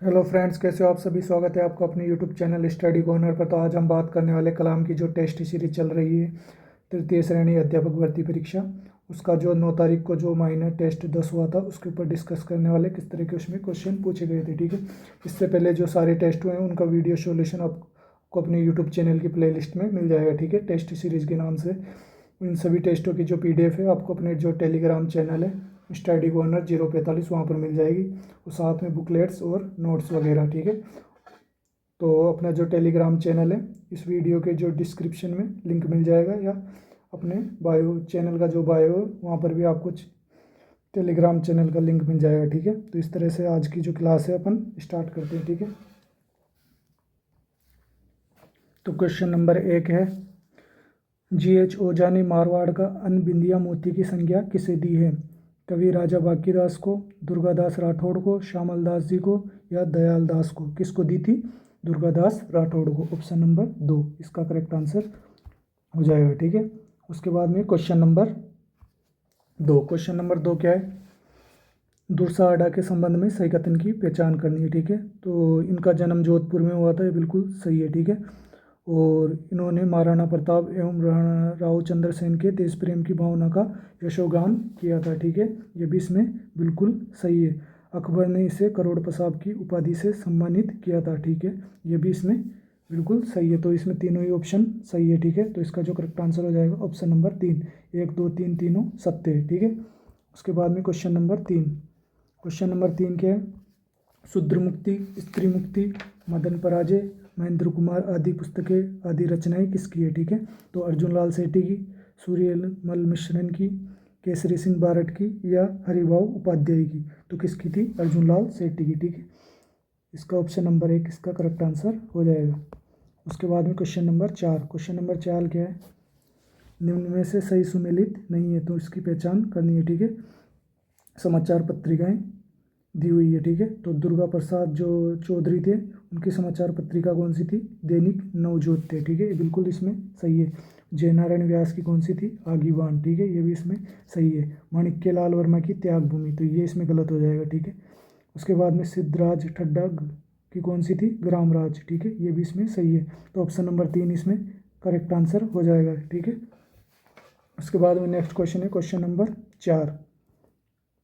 Hello friends, कैसे हो आप सभी। स्वागत है आपका अपने यूट्यूब चैनल स्टडी कॉर्नर पर। तो आज हम बात करने वाले कलाम की जो टेस्ट सीरीज चल रही है, तृतीय श्रेणी अध्यापक भर्ती परीक्षा, उसका जो 9 तारीख को जो माइनर टेस्ट 10 हुआ था उसके ऊपर डिस्कस करने वाले, किस तरह के उसमें क्वेश्चन पूछे गए थे। ठीक है, इससे पहले जो सारे टेस्ट हुए हैं उनका वीडियो सॉल्यूशन आपको अपने यूट्यूब चैनल की प्लेलिस्ट में मिल जाएगा। ठीक है, टेस्ट सीरीज़ के नाम से इन सभी टेस्टों की जो PDF है आपको अपने जो टेलीग्राम चैनल है स्टडी कॉर्नर 045 वहाँ पर मिल जाएगी, और साथ में बुकलेट्स और नोट्स वगैरह। ठीक है, तो अपना जो टेलीग्राम चैनल है इस वीडियो के जो डिस्क्रिप्शन में लिंक मिल जाएगा, या अपने बायो चैनल का जो बायो है वहाँ पर भी आपको टेलीग्राम चैनल का लिंक मिल जाएगा। ठीक है, तो इस तरह से आज की जो क्लास है अपन स्टार्ट करते हैं। ठीक है, तो क्वेश्चन नंबर 1 है, GH ओझा ने मारवाड़ का अनबिंदिया मोती की संज्ञा किसे दी है? कवि राजा बांकीदास को, दुर्गादास राठौड़ को, श्यामल दास जी को, या दयाल दास को? किसको दी थी? दुर्गादास राठौड़ को। ऑप्शन नंबर 2 इसका करेक्ट आंसर हो जाएगा। ठीक है, उसके बाद में क्वेश्चन नंबर 2। क्वेश्चन नंबर 2 क्या है? दुर्साहड़ा के संबंध में सही कथन की पहचान करनी है। ठीक है, तो इनका जन्म जोधपुर में हुआ था, ये बिल्कुल सही है। ठीक है, और इन्होंने महाराणा प्रताप एवं राणा राव चंद्र सेन के देश प्रेम की भावना का यशोगान किया था। ठीक है, ये भी इसमें बिल्कुल सही है। अकबर ने इसे करोड़ पसाब की उपाधि से सम्मानित किया था। ठीक है, ये भी इसमें बिल्कुल सही है। तो इसमें तीनों ही ऑप्शन सही है। ठीक है, तो इसका जो करेक्ट आंसर हो जाएगा ऑप्शन नंबर 3। 1 2 3 तीनों सत्य है। ठीक है, उसके बाद में क्वेश्चन नंबर 3। क्वेश्चन नंबर 3 क्या है? शूद्र मुक्ति, स्त्री मुक्ति, मदन पराजय, महेंद्र कुमार आदि पुस्तकें आदि रचनाएं किसकी है? ठीक है, तो अर्जुन लाल सेठी की, सूर्यमल मिश्रन की, केसरी सिंह बारट की, या हरिभाऊ उपाध्याय की? तो किसकी थी? अर्जुन लाल सेठी की। ठीक है, इसका ऑप्शन नंबर 1 इसका करेक्ट आंसर हो जाएगा। उसके बाद में क्वेश्चन नंबर 4। क्वेश्चन नंबर 4 क्या है? निम्न में से सही सुमेलित नहीं है, तो इसकी पहचान करनी है। ठीक है, समाचार पत्रिकाएं दी हुई है। ठीक है, तो दुर्गा प्रसाद जो चौधरी थे उनकी समाचार पत्रिका कौन सी थी? दैनिक नवजोत थे। ठीक है, ये बिल्कुल इसमें सही है। जयनारायण व्यास की कौन सी थी? आगीवान। ठीक है, ये भी इसमें सही है। माणिक्य लाल वर्मा की त्याग भूमि, तो ये इसमें गलत हो जाएगा। ठीक है, उसके बाद में सिद्धराज ठड्डा की कौन सी थी? ग्रामराज। ठीक है, ये भी इसमें सही है। तो ऑप्शन नंबर 3 इसमें करेक्ट आंसर हो जाएगा। ठीक है, उसके बाद में नेक्स्ट क्वेश्चन है क्वेश्चन नंबर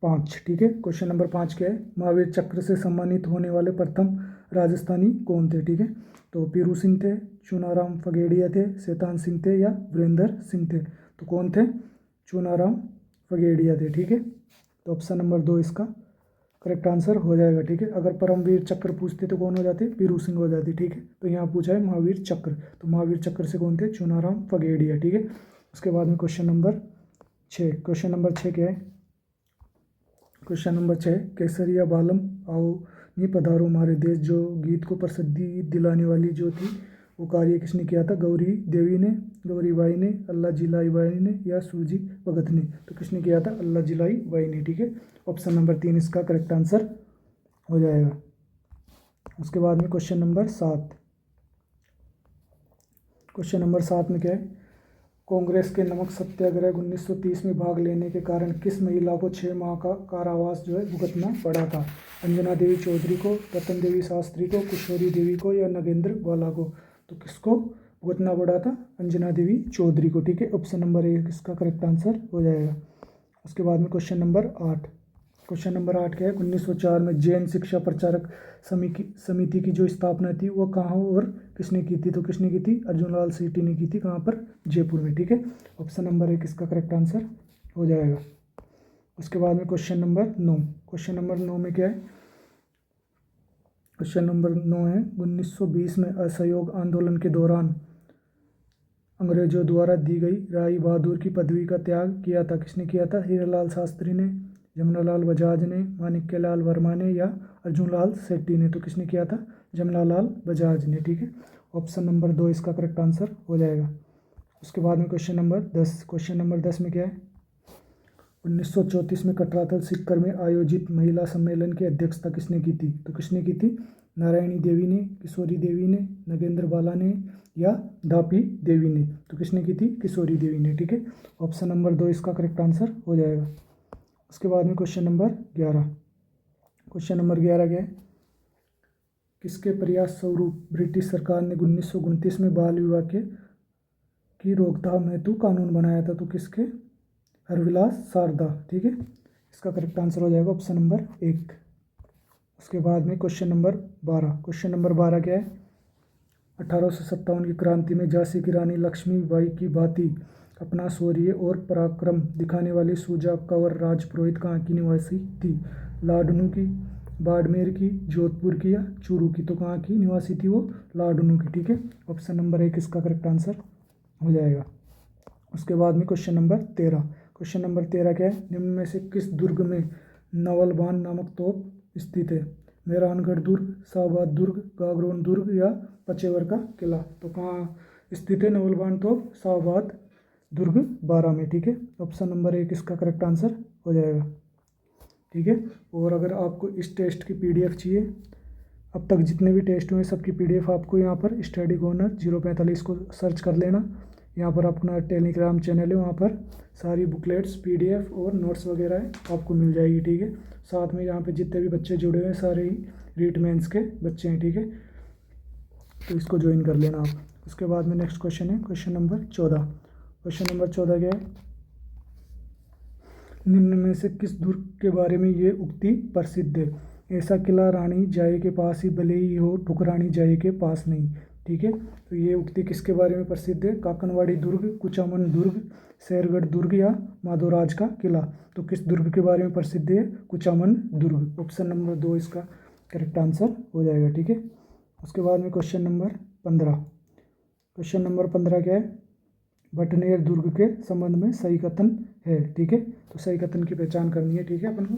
5। ठीक है, क्वेश्चन नंबर 5 क्या है? महावीर चक्र से सम्मानित होने वाले प्रथम राजस्थानी कौन थे? ठीक है, तो पीरू सिंह थे, चुनाराम फगेड़िया थे, शैतान सिंह थे, या वीरेंद्र सिंह थे? तो कौन थे? चुनाराम फगेड़िया थे। ठीक है, तो ऑप्शन नंबर 2 इसका करेक्ट आंसर हो जाएगा। ठीक है, अगर परमवीर चक्र पूछते तो कौन हो जाते? पीरू सिंह हो जाती। ठीक है, तो यहाँ पूछा है महावीर चक्र, तो महावीर चक्र से कौन थे? चुनाराम फगेड़िया। ठीक है, उसके बाद में क्वेश्चन नंबर 6। क्वेश्चन नंबर 6 क्या है? क्वेश्चन नंबर 6, केसरिया बालम आओ नी पधारो हमारे देश, जो गीत को प्रसिद्धि दिलाने वाली जो थी वो कार्य किसने किया था? गौरी देवी ने, गौरी बाई ने, अल्लाह जिलाई बाई ने, या सूजी भगत ने? तो किसने किया था? अल्लाह जिलाई बाई ने। ठीक है, ऑप्शन नंबर 3 इसका करेक्ट आंसर हो जाएगा। उसके बाद में क्वेश्चन नंबर 7। क्वेश्चन नंबर 7 में क्या है? कांग्रेस के नमक सत्याग्रह 1930 में भाग लेने के कारण किस महिला को 6 माह का कारावास जो है भुगतना पड़ा था? अंजना देवी चौधरी को, रतन देवी शास्त्री को, किशोरी देवी को, या नगेंद्र वाला को? तो किसको भुगतना पड़ा था? अंजना देवी चौधरी को। ठीक है, ऑप्शन नंबर 1 इसका करेक्ट आंसर हो जाएगा। उसके बाद में क्वेश्चन नंबर 8। क्वेश्चन नंबर 8 क्या है? 1904 में जैन शिक्षा प्रचारक समिति की जो स्थापना थी वो कहाँ और किसने की थी? तो किसने की थी? अर्जुन लाल सेठी ने की थी। कहाँ पर? जयपुर में। ठीक है, ऑप्शन नंबर 1 इसका करेक्ट आंसर हो जाएगा। उसके बाद में क्वेश्चन नंबर 9। क्वेश्चन नंबर 9 में क्या है? क्वेश्चन नंबर 9 है, 1920 में असहयोग आंदोलन के दौरान अंग्रेजों द्वारा दी गई राय बहादुर की पदवी का त्याग किया था? किसने किया था? हीरालाल शास्त्री ने, जमनालाल बजाज ने, माणिक्यलाल वर्मा ने, या अर्जुन लाल सेठी ने? तो किसने किया था? जमनालाल बजाज ने। ठीक है, ऑप्शन नंबर 2 इसका करेक्ट आंसर हो जाएगा। उसके बाद में क्वेश्चन नंबर 10। क्वेश्चन नंबर 10 में क्या है? 1934 में कटराथल सीकर में आयोजित महिला सम्मेलन की अध्यक्षता किसने की थी? तो किसने की थी? नारायणी देवी ने, किशोरी देवी ने, नगेंद्र बाला ने, या दापी देवी ने? तो किसने की थी? किशोरी देवी ने। ठीक है, ऑप्शन नंबर 2 इसका करेक्ट आंसर हो जाएगा। उसके बाद में क्वेश्चन नंबर 11। क्वेश्चन नंबर 11 क्या है? किसके प्रयास स्वरूप ब्रिटिश सरकार ने 1929 में बाल विवाह की रोकथाम हेतु कानून बनाया था? तो किसके? हरविलास शारदा। ठीक है, इसका करेक्ट आंसर हो जाएगा ऑप्शन नंबर 1। उसके बाद में क्वेश्चन नंबर 12। क्वेश्चन नंबर 12 क्या है? 1857 की क्रांति में झांसी की रानी लक्ष्मीबाई की भांति अपना शौर्य और पराक्रम दिखाने वाली सुजा कंवर राजपुरोहित कहाँ की निवासी थी? लाडनू की, बाड़मेर की, जोधपुर की या चूरू की? तो कहाँ की निवासी थी वो? लाडनू की। ठीक है, ऑप्शन नंबर 1 इसका करेक्ट आंसर हो जाएगा। उसके बाद में क्वेश्चन नंबर 13। क्वेश्चन नंबर 13 क्या है? निम्न में से किस दुर्ग में नवलबान नामक तोप स्थित है? मेहरानगढ़ दुर्ग, शाहबाद दुर्ग, गागरोन दुर्ग या पचेवर का किला? तो कहाँ स्थित है नवलबान तोप? शाहबाद दुर्ग 12 में। ठीक है, ऑप्शन नंबर 1 इसका करेक्ट आंसर हो जाएगा। ठीक है, और अगर आपको इस टेस्ट की PDF चाहिए, अब तक जितने भी टेस्ट हुए सबकी PDF आपको यहाँ पर स्टडी कॉर्नर 045 को सर्च कर लेना। यहाँ पर अपना टेलीग्राम चैनल है, वहाँ पर सारी बुकलेट्स, PDF और नोट्स वगैरह है, आपको मिल जाएगी। ठीक है, साथ में यहाँ पे जितने भी बच्चे जुड़े हुए हैं सारे ही रीट मेंस के बच्चे हैं। ठीक है, तो इसको ज्वाइन कर लेना आप। उसके बाद में नेक्स्ट क्वेश्चन है क्वेश्चन नंबर 14। क्वेश्चन नंबर 14 क्या है? निम्न में से किस दुर्ग के बारे में ये उक्ति प्रसिद्ध है? ऐसा किला रानी जाए के पास ही भले ही हो, ठुकरानी जाए के पास नहीं। ठीक है, तो ये उक्ति किसके बारे में प्रसिद्ध है? काकनवाड़ी दुर्ग, कुचामन दुर्ग, शेरगढ़ दुर्ग या माधोराज का किला? तो किस दुर्ग के बारे में प्रसिद्ध है? कुचामन दुर्ग। ऑप्शन नंबर 2 इसका करेक्ट आंसर हो जाएगा। ठीक है, उसके बाद में क्वेश्चन नंबर 15। क्वेश्चन नंबर 15 क्या है? भटनेर दुर्ग के संबंध में सही कथन है। ठीक है, तो सही कथन की पहचान करनी है। ठीक है, अपन को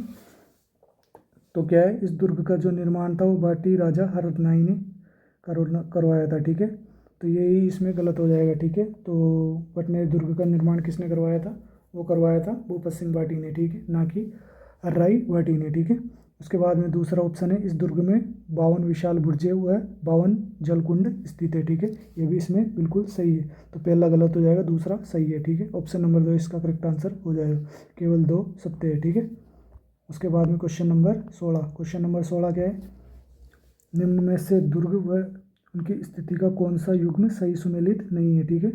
तो क्या है? इस दुर्ग का जो निर्माण था वो भाटी राजा हरदनाई ने करवाया था। ठीक है, तो यही इसमें गलत हो जाएगा। ठीक है, तो भटनेर दुर्ग का निर्माण किसने करवाया था? वो करवाया था भूपत सिंह भाटी ने। ठीक है, ना कि हर्राई भाटी ने। ठीक है, उसके बाद में दूसरा ऑप्शन है, इस दुर्ग में 52 विशाल बुर्जे व 52 जलकुंड स्थित है। ठीक है, ये भी इसमें बिल्कुल सही है। तो पहला गलत हो जाएगा, दूसरा सही है। ठीक है, ऑप्शन नंबर 2 इसका करेक्ट आंसर हो जाएगा। केवल 2 सत्य है। ठीक है, उसके बाद में क्वेश्चन नंबर 16। क्वेश्चन नंबर 16 क्या है? निम्न में से दुर्ग व उनकी स्थिति का कौन सा युग्म सही सुमेलित नहीं है? ठीक है,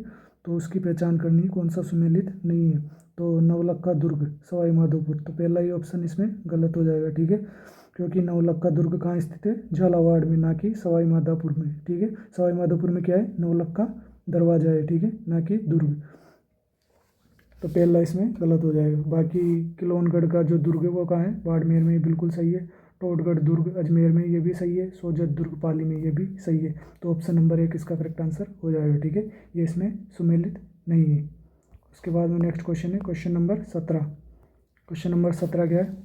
तो उसकी पहचान करनी है कौन सा सुमेलित नहीं है। तो नवलखा दुर्ग, सवाई माधोपुर। तो पहला ही ऑप्शन इसमें गलत हो जाएगा। ठीक है, क्योंकि नवलखा दुर्ग कहाँ स्थित है? झालावाड़ में, ना कि सवाई माधोपुर में। ठीक है, सवाई माधोपुर में क्या है? नवलखा दरवाजा है। ठीक है, ना कि दुर्ग। तो पहला इसमें गलत हो जाएगा। बाकी किलोनगढ़ का जो दुर्ग है वो कहाँ है? बाड़मेर में, बिल्कुल सही है। टोटगढ़ दुर्ग अजमेर में, ये भी सही है। सोजत दुर्ग पाली में, ये भी सही है। तो ऑप्शन नंबर 1 इसका करेक्ट आंसर हो जाएगा। ठीक है, ये इसमें सुमेलित नहीं है। उसके बाद में नेक्स्ट क्वेश्चन है क्वेश्चन नंबर 17। क्वेश्चन नंबर 17 क्या है?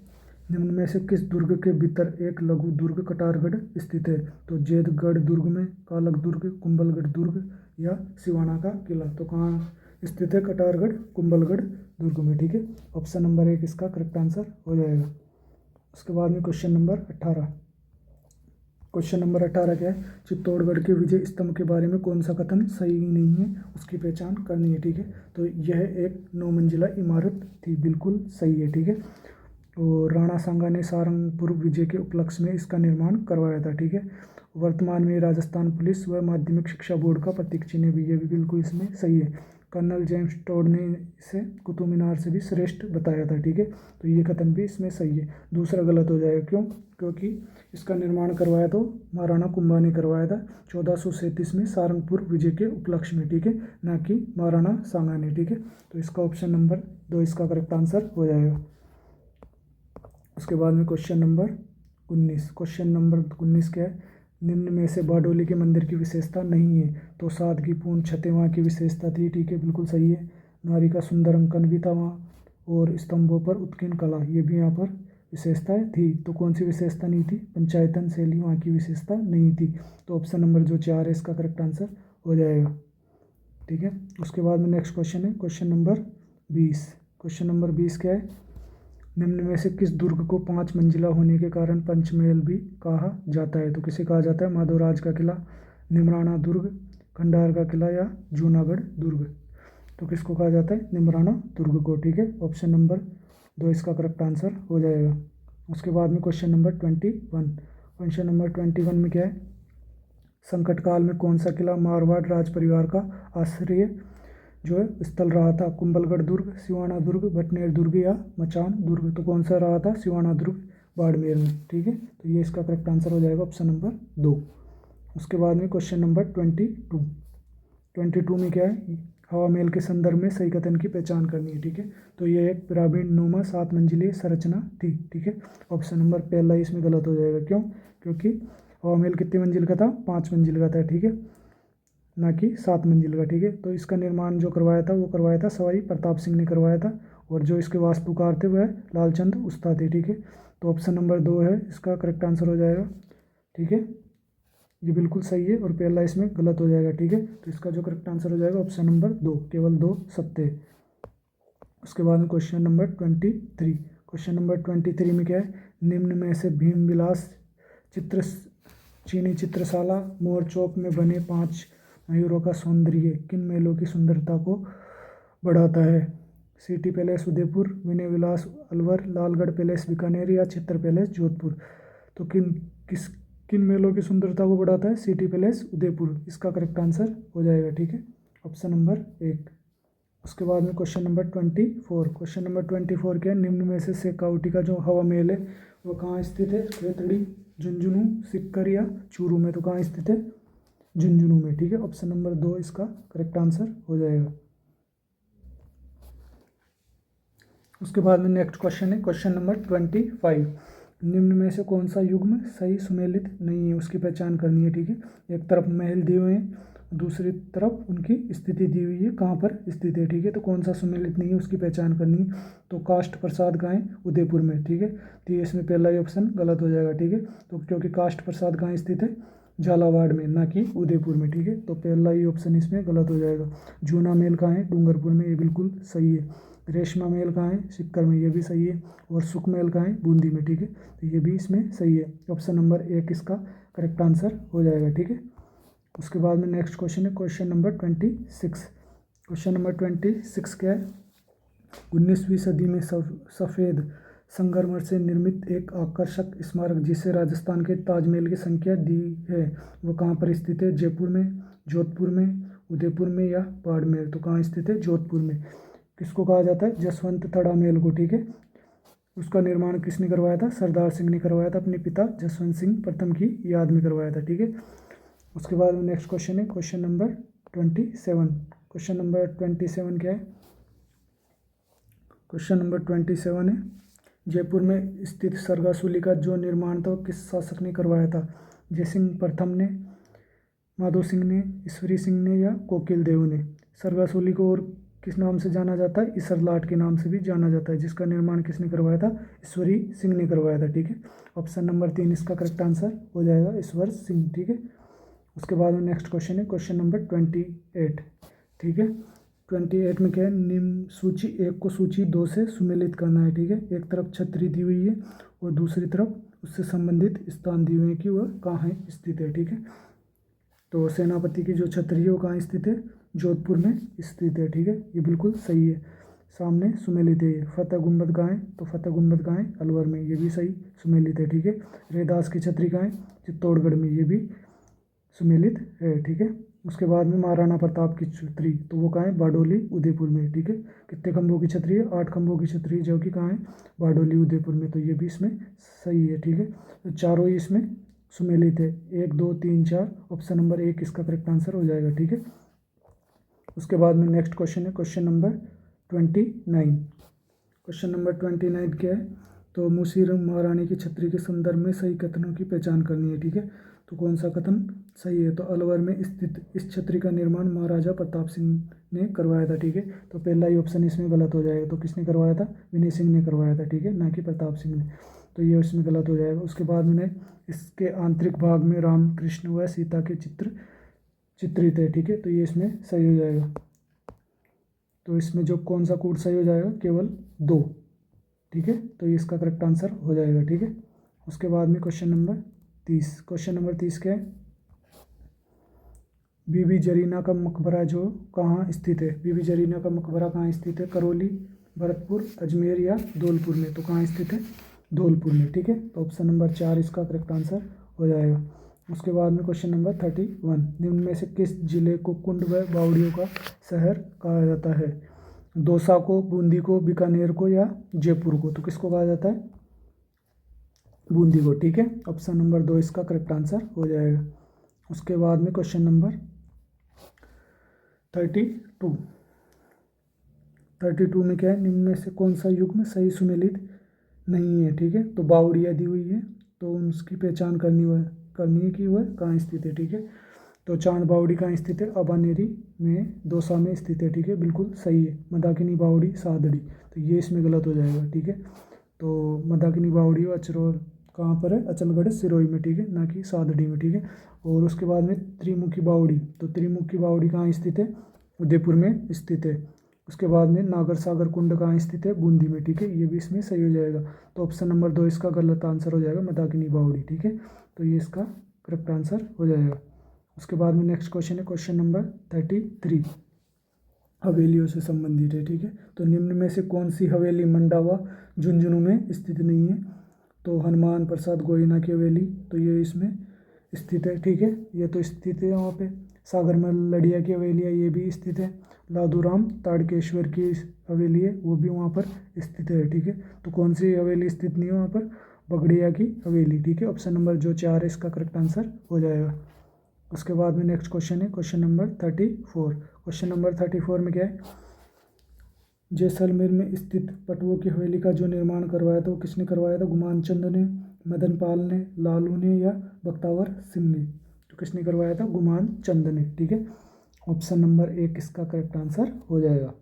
निम्न में से किस दुर्ग के भीतर एक लघु दुर्ग कटारगढ़ स्थित है? तो जेतगढ़ दुर्ग में, कालक दुर्ग, कुंभलगढ़ दुर्ग या सिवाना का किला? तो कहाँ स्थित है कटारगढ़? कुंभलगढ़ दुर्ग में। ठीक है, ऑप्शन नंबर 1 इसका करेक्ट आंसर हो जाएगा। उसके बाद में क्वेश्चन नंबर 18। क्वेश्चन नंबर 18 क्या है? चित्तौड़गढ़ के विजय स्तंभ के बारे में कौन सा कथन सही नहीं है? उसकी पहचान करनी है। ठीक है, तो यह एक 9 मंजिला इमारत थी, बिल्कुल सही है। ठीक है, और राणा सांगा ने सारंगपुर विजय के उपलक्ष्य में इसका निर्माण करवाया था। ठीक है, वर्तमान में राजस्थान पुलिस व माध्यमिक शिक्षा बोर्ड का प्रतीक चिन्ह भी, ये भी बिल्कुल इसमें सही है। कर्नल जेम्स टोड ने इसे कुतुब मीनार से भी श्रेष्ठ बताया था। ठीक है, तो ये कथन भी इसमें सही है। दूसरा गलत हो जाएगा, क्यों? क्योंकि इसका निर्माण करवाया तो महाराणा कुंभा ने करवाया था 1437 में सारंगपुर विजय के उपलक्ष्य में। ठीक है, ना कि महाराणा सांगा ने। ठीक है, तो इसका ऑप्शन नंबर 2 इसका करेक्ट आंसर हो जाएगा। उसके बाद में क्वेश्चन नंबर 19। क्वेश्चन नंबर 19 क्या है? निम्न में से बारडोली के मंदिर की विशेषता नहीं है? तो सादगीपूर्ण छतें वहाँ की विशेषता थी। ठीक है, बिल्कुल सही है। नारी का सुंदर अंकन भी था वहाँ, और स्तंभों पर उत्कीर्ण कला, ये भी यहाँ पर विशेषताएं थी। तो कौन सी विशेषता नहीं थी? पंचायतन शैली वहाँ की विशेषता नहीं थी। तो ऑप्शन नंबर जो 4 है इसका करेक्ट आंसर हो जाएगा। ठीक है, उसके बाद में नेक्स्ट क्वेश्चन है क्वेश्चन नंबर 20। क्वेश्चन नंबर 20 क्या है? निम्न में से किस दुर्ग को 5 मंजिला होने के कारण पंचमहल भी कहा जाता है? तो किसे कहा जाता है? माधवराज का किला, निमराना दुर्ग, खंडार का किला या जूनागढ़ दुर्ग? तो किसको कहा जाता है? निमराना दुर्ग को। ठीक है, ऑप्शन नंबर 2 इसका करेक्ट आंसर हो जाएगा। उसके बाद में क्वेश्चन नंबर 21। क्वेश्चन नंबर 21 में क्या है, संकट काल में कौन सा किला मारवाड़ राज परिवार का आश्रय जो है स्थल रहा था, कुंभलगढ़ दुर्ग, सिवाना दुर्ग, भटनेर दुर्ग या मचान दुर्ग। तो कौन सा रहा था, सिवाना दुर्ग बाड़मेर में, ठीक है। तो ये इसका करेक्ट आंसर हो जाएगा ऑप्शन नंबर 2। उसके बाद में क्वेश्चन नंबर 22 में क्या है, हवा महल के संदर्भ में सही कथन की पहचान करनी है, ठीक है। तो ये एक पिरामिड नुमा 7 मंजिली संरचना थी, ठीक है। ऑप्शन नंबर पहला इसमें गलत हो जाएगा, क्यों, क्योंकि हवा महल कितनी मंजिल का था, 5 मंजिल का था, ठीक है, ना कि 7 मंजिल का, ठीक है। तो इसका निर्माण जो करवाया था वो करवाया था सवाई प्रताप सिंह ने करवाया था, और जो इसके वास्तुकार थे वह लालचंद उस्ताद थे, ठीक है। तो ऑप्शन नंबर 2 है इसका करेक्ट आंसर हो जाएगा, ठीक है। ये बिल्कुल सही है और पहला इसमें गलत हो जाएगा, ठीक है। तो इसका जो करेक्ट आंसर हो जाएगा ऑप्शन नंबर 2, केवल 2 सत्य है। उसके बाद में क्वेश्चन नंबर 23, क्वेश्चन नंबर 23 में क्या है, निम्न में से भीम विलास चित्र चीनी चित्रशाला मोर चौक में बने 5 मयूरों का सौंदर्य किन महलों की सुंदरता को बढ़ाता है, सिटी पैलेस उदयपुर, विनय विलास अलवर, लालगढ़ पैलेस बीकानेर या चित्र पैलेस जोधपुर। तो किन महलों की सुंदरता को बढ़ाता है, सिटी पैलेस उदयपुर, इसका करेक्ट आंसर हो जाएगा, ठीक है, ऑप्शन नंबर 1। उसके बाद में क्वेश्चन नंबर 24, क्वेश्चन नंबर 24 क्या है, निम्न में से शेखावटी का जो हवा महल है वो कहाँ स्थित है, खेतड़ी, झुंझुनू, सिक्कर या चूरू में। तो कहाँ स्थित है, झुंझुनू में, ठीक है। ऑप्शन नंबर 2 इसका करेक्ट आंसर हो जाएगा। उसके बाद में नेक्स्ट क्वेश्चन है क्वेश्चन नंबर 25, निम्न में से कौन सा युग्म सही सुमेलित नहीं है, उसकी पहचान करनी है, ठीक है। एक तरफ महल दिए हुए हैं, दूसरी तरफ उनकी स्थिति दी हुई है, कहाँ पर स्थित है, ठीक है। तो कौन सा सुमेलित नहीं है उसकी पहचान करनी है। तो काष्ठ प्रसाद गांव उदयपुर में, ठीक है। तो ये इसमें पहला ही ऑप्शन गलत हो जाएगा, ठीक है। तो क्योंकि काष्ठ प्रसाद गांव स्थित है झालावाड़ में, ना कि उदयपुर में, ठीक है। तो पहला ही ऑप्शन इसमें गलत हो जाएगा। जूना महल कहाँ है, डूंगरपुर में, ये बिल्कुल सही है। रेशमा महल कहाँ है, सिक्कर में, ये भी सही है। और सुख महल कहाँ है, बूंदी में, ठीक है। तो ये भी इसमें सही है, ऑप्शन नंबर 1 इसका करेक्ट आंसर हो जाएगा, ठीक है। उसके बाद में नेक्स्ट क्वेश्चन है क्वेश्चन नंबर 26, क्वेश्चन नंबर 26 क्या है, 19वीं सदी में सफ़ेद संगमरमर से निर्मित एक आकर्षक स्मारक जिसे राजस्थान के ताजमहल की संख्या दी है वो कहाँ पर स्थित है, जयपुर में, जोधपुर में, उदयपुर में या बाड़मेर। तो कहाँ स्थित है, जोधपुर में। किसको कहा जाता है, जसवंत तड़ा महल को, ठीक है। उसका निर्माण किसने करवाया था, सरदार सिंह ने करवाया था, अपने पिता जसवंत सिंह प्रथम की याद में करवाया था, ठीक है। उसके बाद में नेक्स्ट क्वेश्चन है क्वेश्चन नंबर 27, क्वेश्चन नंबर 27 क्या है, क्वेश्चन नंबर 27 है, जयपुर में स्थित सरगासुली का जो निर्माण था वो किस शासक ने करवाया था, जयसिंह प्रथम ने, माधो सिंह ने, ईश्वरी सिंह ने या कोकिल देव ने। सरगासुली को और किस नाम से जाना जाता है, ईसरलाट के नाम से भी जाना जाता है, जिसका निर्माण किसने करवाया था, ईश्वरी सिंह ने करवाया था, ठीक है। ऑप्शन नंबर 3 इसका करेक्ट आंसर हो जाएगा, ईश्वर सिंह, ठीक है। उसके बाद में नेक्स्ट क्वेश्चन है क्वेश्चन नंबर 28, ठीक है। 28 में क्या है, निम्न सूची 1 को सूची 2 से सुमेलित करना है, ठीक है। एक तरफ छतरी दी हुई है और दूसरी तरफ उससे संबंधित स्थान दिए हुए हैं कि वह कहाँ है स्थित है, ठीक है। तो सेनापति की जो छतरी है वो कहाँ स्थित है, जोधपुर में स्थित है, ठीक है। ये बिल्कुल सही है, सामने सुमेलित है। फतेह गुंबद कहाँ है, तो फतेह गुंबद कहाँ है, अलवर में, ये भी सही सुमेलित है, ठीक है। रैदास की छतरी कहाँ है, चित्तौड़गढ़ में, ये भी सुमेलित है, ठीक है। उसके बाद में महाराणा प्रताप की छतरी, तो वो कहाँ है, बारडोली उदयपुर में, ठीक है। कितने खंभों की छतरी है, 8 खंभों की छतरी है, जो कि कहाँ है, बारडोली उदयपुर में। तो ये भी इसमें सही है, ठीक है। तो चारों ही इसमें सुमेलित है, 1 2 3 4, ऑप्शन नंबर 1 इसका करेक्ट आंसर हो जाएगा, ठीक है। उसके बाद में नेक्स्ट क्वेश्चन है क्वेश्चन नंबर 29, क्वेश्चन नंबर 29 क्या है, तो मुशीर महारानी की छतरी के संदर्भ में सही कथनों की पहचान करनी है, ठीक है। तो कौन सा कथन सही है, तो अलवर में स्थित इस छतरी का निर्माण महाराजा प्रताप सिंह ने करवाया था, ठीक है। तो पहला ही ऑप्शन इसमें गलत हो जाएगा। तो किसने करवाया था, विनय सिंह ने करवाया था, ठीक है, ना कि प्रताप सिंह ने। तो ये इसमें गलत हो जाएगा। उसके बाद में इसके आंतरिक भाग में राम कृष्ण व सीता के चित्र चित्रित है, ठीक है। तो ये इसमें सही हो जाएगा। तो इसमें जो कौन सा कोड सही हो जाएगा, केवल 2, ठीक है। तो ये इसका करेक्ट आंसर हो जाएगा, ठीक है। उसके बाद में क्वेश्चन नंबर 30, क्वेश्चन नंबर 30 क्या है, बीबी जरीना का मकबरा जो कहाँ स्थित है, बीबी जरीना का मकबरा कहाँ स्थित है, करौली, भरतपुर, अजमेर या धौलपुर में। तो कहाँ स्थित है, धौलपुर में, ठीक है। तो ऑप्शन नंबर 4 इसका करेक्ट आंसर हो जाएगा। उसके बाद में क्वेश्चन नंबर 31, निम्न में से किस जिले को कुंड व बावड़ियों का शहर कहा जाता है? दौसा को, बूंदी को, बीकानेर को या जयपुर को? तो किसको कहा जाता है? बूंदी को। ठीक है, ऑप्शन नंबर 2 इसका करेक्ट आंसर हो जाएगा। उसके बाद में क्वेश्चन नंबर 32 में क्या है? निम्न में से कौन सा युग्म सही सुमेलित नहीं है? ठीक है, तो बावड़िया दी हुई है तो उसकी पहचान करनी है कि वह कहाँ स्थित है। ठीक है, तो चांद बावड़ी कहाँ स्थित है? अबानेरी में, दौसा में स्थित है। ठीक है, बिल्कुल सही है। मंदाकिनी बावड़ी सादड़ी, तो ये इसमें गलत हो जाएगा। ठीक है, तो मंदाकिनी बावड़ी अचरोल कहाँ पर है? अचलगढ़ सिरोही में। ठीक है, ना कि सादड़ी में। ठीक है, और उसके बाद में त्रिमुखी बावड़ी, तो त्रिमुखी बावड़ी कहाँ स्थित है? उदयपुर में स्थित है। उसके बाद में नागर सागर कुंड कहाँ स्थित है? बूंदी में। ठीक है, ये भी इसमें सही हो जाएगा। तो ऑप्शन नंबर 2 इसका गलत आंसर हो जाएगा, मंदाकिनी बावड़ी। ठीक है, तो ये इसका करेक्ट आंसर हो जाएगा। उसके बाद में नेक्स्ट क्वेश्चन है क्वेश्चन नंबर 33, हवेलियों से संबंधित है। ठीक है, तो निम्न में से कौन सी हवेली मंडा व झुंझुनू में स्थित नहीं है? तो हनुमान प्रसाद गोयना की हवेली, तो ये इसमें स्थित है। ठीक है, ये तो स्थित है वहाँ पे। सागरमल लड़िया की हवेली है, ये भी स्थित है। लादूराम ताड़केश्वर की हवेली है, वो भी वहाँ पर स्थित है। ठीक है, तो कौन सी हवेली स्थित नहीं है वहाँ पर? बगड़िया की हवेली। ठीक है, ऑप्शन नंबर जो 4 है इसका करेक्ट आंसर हो जाएगा। उसके बाद में नेक्स्ट क्वेश्चन है क्वेश्चन नंबर 34। क्वेश्चन नंबर 34 में क्या है? जैसलमेर में स्थित पटुओं की हवेली का जो निर्माण करवाया था वो किसने करवाया था? गुमान चंद ने, मदन पाल ने, लालू ने या बख्तावर सिंह ने? तो किसने करवाया था? गुमान चंद ने। ठीक है, ऑप्शन नंबर 1 इसका करेक्ट आंसर हो जाएगा।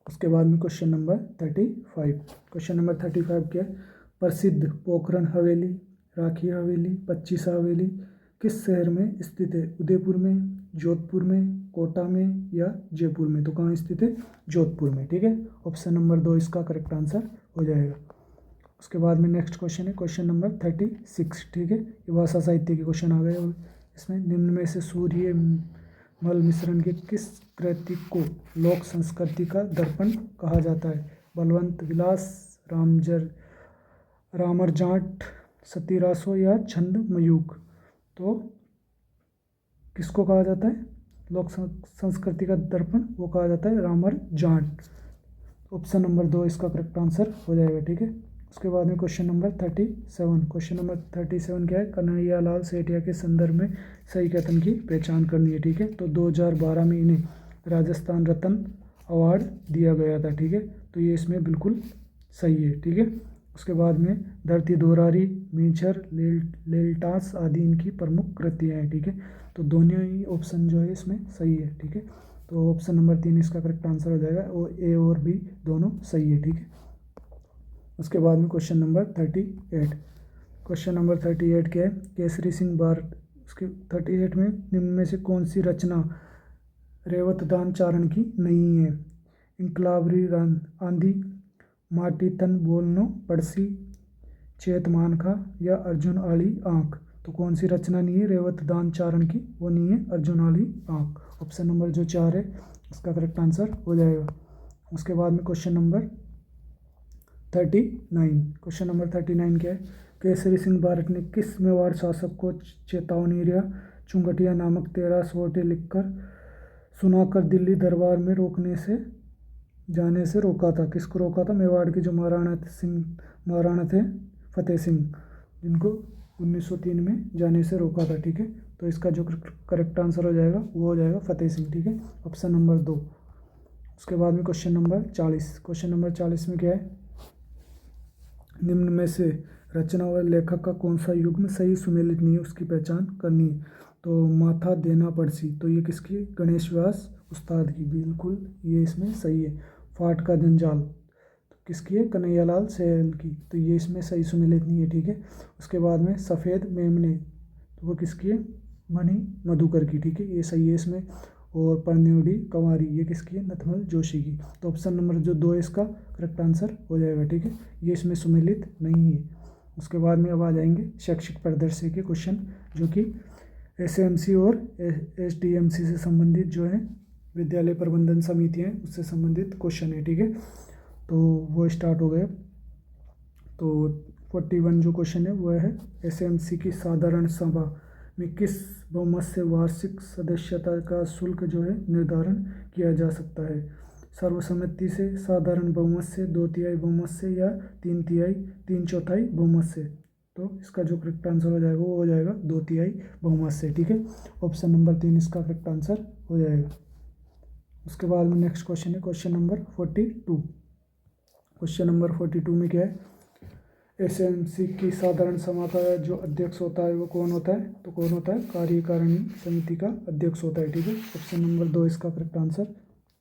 उसके बाद में क्वेश्चन नंबर 35। क्वेश्चन नंबर 35 क्या है? प्रसिद्ध पोखरन हवेली, राखी हवेली, पच्चीसा हवेली किस शहर में स्थित है? उदयपुर में, जोधपुर में, कोटा में या जयपुर में? तो कहाँ स्थित है? जोधपुर में। ठीक है, ऑप्शन नंबर 2 इसका करेक्ट आंसर हो जाएगा। उसके बाद में नेक्स्ट क्वेश्चन है क्वेश्चन नंबर 36। ठीक है, ये भाषा साहित्य के क्वेश्चन आ गए। इसमें निम्न में से सूर्य मल मिश्रण के किस कृति को लोक संस्कृति का दर्पण कहा जाता है? बलवंत विलास, रामर जाट, सतीरासो या छंद मयूख? तो किसको कहा जाता है लोक संस्कृति का दर्पण? वो कहा जाता है रामर जाट। ऑप्शन नंबर 2 इसका करेक्ट आंसर हो जाएगा। ठीक है, उसके बाद में क्वेश्चन नंबर 37। क्वेश्चन नंबर 37 क्या है? कन्हैया लाल सेठिया के संदर्भ में सही कथन की पहचान करनी है। ठीक है, तो 2012 में इन्हें राजस्थान रत्न अवार्ड दिया गया था। ठीक है, तो ये इसमें बिल्कुल सही है। ठीक है, उसके बाद में धरती दोरारी, मींचर, लेल्टास आदि इनकी प्रमुख कृतियाँ हैं। ठीक है, तो दोनों ही ऑप्शन जो है इसमें सही है। ठीक है, तो ऑप्शन नंबर 3 इसका करेक्ट आंसर हो जाएगा, और ए और बी दोनों सही है। ठीक है, उसके बाद में क्वेश्चन नंबर 38। क्वेश्चन नंबर 38 क्या है? केसरी सिंह बारट, उसके 38 में निम्न में से कौन सी रचना रेवतदान चारण की नहीं है? इंकलाबरी आंधी, माटी तन बोलनो पड़सी, चेत मानखा या अर्जुन आली आँख? तो कौन सी रचना नहीं है रेवतदान चारण की? वो नहीं है अर्जुन आली आँख। ऑप्शन नंबर जो 4 है इसका करेक्ट आंसर हो जाएगा। उसके बाद में क्वेश्चन नंबर 39। क्वेश्चन नंबर 39 क्या है? केसरी सिंह बारट ने किस मेवाड़ शासक को चेतावनी या चुंगटिया नामक 13 सोटे लिखकर सुनाकर दिल्ली दरबार में जाने से रोका था? किसको रोका था? मेवाड़ के जो महाराणा थे फतेह सिंह, जिनको 1903 में जाने से रोका था। ठीक है, तो इसका जो करेक्ट आंसर हो जाएगा वो हो जाएगा फतेह सिंह। ठीक है, ऑप्शन नंबर 2। उसके बाद में क्वेश्चन नंबर 40। क्वेश्चन नंबर 40 में क्या है? निम्न में से रचना व लेखक का कौन सा युग्म सही सुमेलित नहीं है उसकी पहचान करनी है? तो माथा देना पड़सी, तो ये किसकी? गणेश व्यास उस्ताद की। बिल्कुल ये इसमें सही है। फाट का जंजाल तो किसकी है? कन्हैयालाल सहल की, तो ये इसमें सही सुमेलित नहीं है। ठीक है, उसके बाद में सफ़ेद मेमने, तो वो किसकी है? मणि मधुकर की। ठीक है, ये सही है इसमें। और परन्योड़ी कंवारी, ये किसकी है? नथमल जोशी की। तो ऑप्शन नंबर जो 2 है इसका करेक्ट आंसर हो जाएगा। ठीक है, ये इसमें सुमेलित नहीं है। उसके बाद में अब आ जाएंगे शैक्षिक परिदृश्य के क्वेश्चन, जो कि एसएमसी और एसडीएमसी से संबंधित जो है विद्यालय प्रबंधन समिति है उससे संबंधित क्वेश्चन है। ठीक है, तो वो स्टार्ट हो गए। तो 41 जो क्वेश्चन है वह है एसएमसी की साधारण सभा में किस बहुमत से वार्षिक सदस्यता का शुल्क जो है निर्धारण किया जा सकता है। सर्वसम्मति से, साधारण बहुमत से, 2/3 बहुमत से या 3/4 बहुमत से। तो इसका जो करेक्ट आंसर हो जाएगा वो हो जाएगा 2/3 बहुमत से। ठीक है, ऑप्शन नंबर 3 इसका करेक्ट आंसर हो जाएगा। उसके बाद में नेक्स्ट क्वेश्चन है क्वेश्चन नंबर 42। क्वेश्चन नंबर 42 में क्या है, एसएमसी की साधारण सभा का जो अध्यक्ष होता है वो कौन होता है, तो कौन होता है, कार्यकारिणी समिति का अध्यक्ष होता है। ठीक है, ऑप्शन नंबर 2 इसका करेक्ट आंसर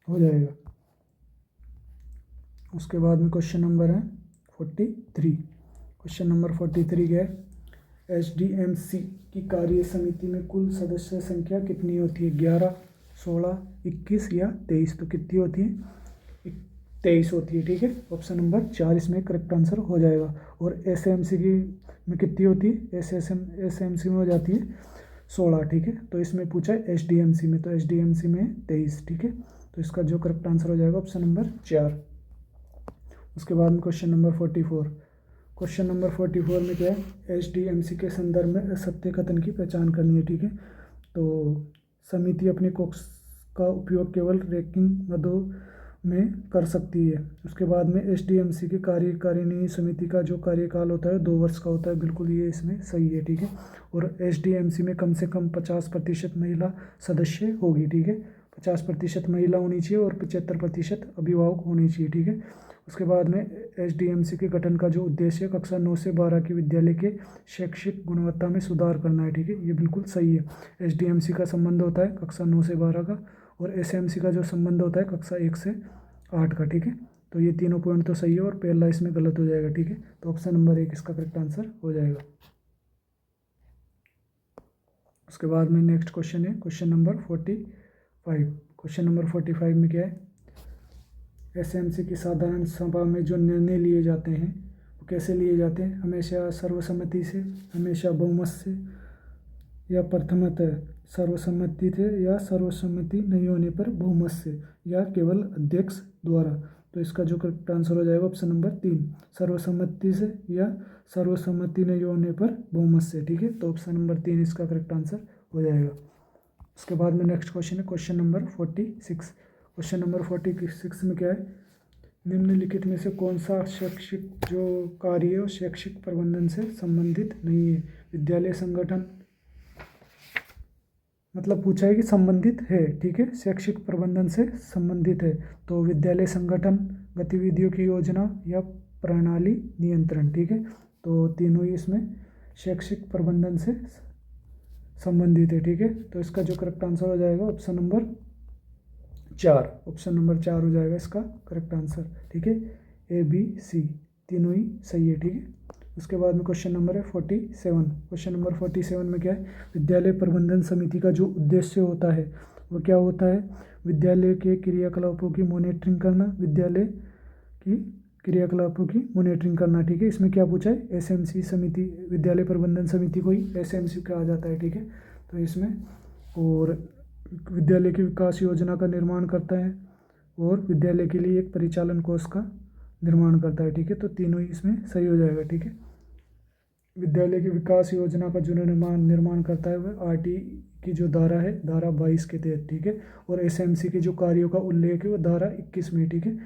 हो जाएगा। उसके बाद में क्वेश्चन नंबर है 43। क्वेश्चन नंबर 43 क्या है, एसडीएमसी की कार्य समिति में कुल सदस्य संख्या कितनी होती है, 11, 16, 21 या 23। तो कितनी होती है, 23 होती है। ठीक है, ऑप्शन नंबर 4 इसमें करेक्ट आंसर हो जाएगा। और एसएमसी की में कितनी होती है, एसएमसी में हो जाती है 16। ठीक है, तो इसमें पूछा है एसडीएमसी में, तो एसडीएमसी में 23। ठीक है, तो इसका जो करेक्ट आंसर हो जाएगा ऑप्शन नंबर 4। उसके बाद में क्वेश्चन नंबर 44। क्वेश्चन नंबर 44 में क्या है, एसडीएमसी के संदर्भ में सत्य कथन की पहचान करनी है। ठीक है, तो समिति अपने कोष का उपयोग केवल रैंकिंग मदों में कर सकती है। उसके बाद में एसडीएमसी की कार्यकारिणी समिति का जो कार्यकाल होता है 2 वर्ष का होता है। बिल्कुल ये इसमें सही है। ठीक है, और एसडीएमसी में कम से कम 50% महिला सदस्य होगी। ठीक है, 50% महिला होनी चाहिए और 75% अभिभावक होनी चाहिए। ठीक है, उसके बाद में एसडीएमसी के गठन का जो उद्देश्य है कक्षा 9 से 12 के विद्यालय के शैक्षिक गुणवत्ता में सुधार करना है। ठीक है, ये बिल्कुल सही है। एसडीएमसी का संबंध होता है कक्षा 9 से 12 का, और एसएमसी का जो संबंध होता है कक्षा 1 से 8 का। ठीक है, तो ये तीनों पॉइंट तो सही है और पहला इसमें गलत हो जाएगा। ठीक है, तो ऑप्शन नंबर 1 इसका करेक्ट आंसर हो जाएगा। उसके बाद में नेक्स्ट क्वेश्चन है क्वेश्चन नंबर 45। क्वेश्चन नंबर 45 में क्या है, एसएमसी की साधारण सभा में जो निर्णय लिए जाते हैं वो कैसे लिए जाते हैं, हमेशा सर्वसम्मति से, हमेशा बहुमत से, या प्रथमतः सर्वसम्मति थे, या सर्वसम्मति नहीं होने पर बहुमत से, या केवल अध्यक्ष द्वारा। तो इसका जो करेक्ट आंसर हो जाएगा ऑप्शन नंबर 3, सर्वसम्मति से या सर्वसम्मति नहीं होने पर बहुमत से। ठीक है, तो ऑप्शन नंबर 3 इसका करेक्ट आंसर हो जाएगा। उसके बाद में नेक्स्ट क्वेश्चन है क्वेश्चन नंबर 46। क्वेश्चन नंबर 46 में क्या है, निम्नलिखित में से कौन सा शैक्षिक जो कार्य है शैक्षिक प्रबंधन से संबंधित नहीं है। विद्यालय संगठन, मतलब पूछा है कि संबंधित है। ठीक है, शैक्षिक प्रबंधन से संबंधित है, तो विद्यालय संगठन, गतिविधियों की योजना या प्रणाली नियंत्रण। ठीक है, तो तीनों ही इसमें शैक्षिक प्रबंधन से संबंधित है। ठीक है, तो इसका जो करेक्ट आंसर हो जाएगा ऑप्शन नंबर 4। ऑप्शन नंबर 4 हो जाएगा इसका करेक्ट आंसर। ठीक है, ABC तीनों ही सही है। ठीक है, उसके बाद में क्वेश्चन नंबर है 47। क्वेश्चन नंबर 47 में क्या है, विद्यालय प्रबंधन समिति का जो उद्देश्य होता है वो क्या होता है, विद्यालय के क्रियाकलापों की मॉनिटरिंग करना, विद्यालय की क्रियाकलापों की मॉनिटरिंग करना। ठीक है, इसमें क्या पूछा है, एसएमसी समिति, विद्यालय प्रबंधन समिति को ही एसएमसी कहा जाता है। ठीक है, तो इसमें और विद्यालय की विकास योजना का निर्माण करता है और विद्यालय के लिए एक परिचालन कोष का निर्माण करता है। ठीक है, तो तीनों ही इसमें सही हो जाएगा। ठीक है, विद्यालय की विकास योजना का जो निर्माण करता है वह आरटी की जो धारा है, धारा 22 के तहत। ठीक है, और एसएमसी के जो कार्यों का उल्लेख है वो धारा 21 में। ठीक है,